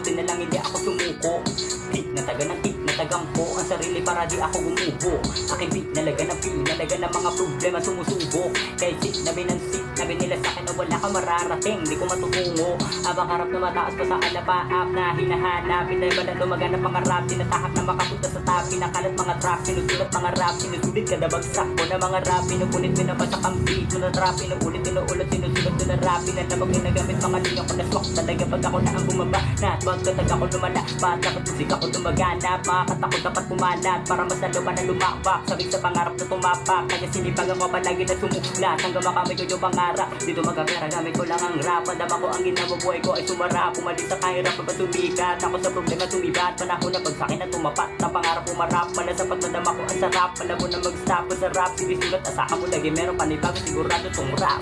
buti na lang hindi ako sumuko. Tik na taga ng tik na tagampo ang sarili para di ako gumuho. Aking beat nalaga ng pinalaga ng mga problema sumusubok. Kahit sit na binansik na binila sa akin na wala ka mararating, di ko matutungo. Abang harap na mataas pa sa alapaap na hinahanap. Pinay ba na lumaganap mga rap, tinatahak na makapunta sa top. Pinakalat mga trap, sinusulat mga rap, sinusulit kada bagsak ko na mga rap. Pinupulit pinapa sa kampi, tunatrap, pinuulit, tinuulit, sinusulat, tunarap. Pinanabag ginagamit mga linya ko na swak talaga pag ako na ang bumaba. Natwag katag ako lumala, dapat musik ako lumaganap. Mga katakot dapat pumalat para mas lalo pa na lumapak. Sabik sa pangarap na tumapak, kaya sinipag ako palagi na sumulat. Hanggang makamay ko yung pangarap, dito magkapera gamit ko lang ang rap. Madama ko ang ginabubuhay ko ay sumarap. Pumalit sa kahirap pa sumikat, ako sa problema sumibat. Panahon na pag sakin na tumapat, na pangarap umarap. Pala sapat madama ko ang sarap, pala mo na mag-stop sa rap. Sinisulat, asahan mo lagi meron panibago, sigurado tong rap.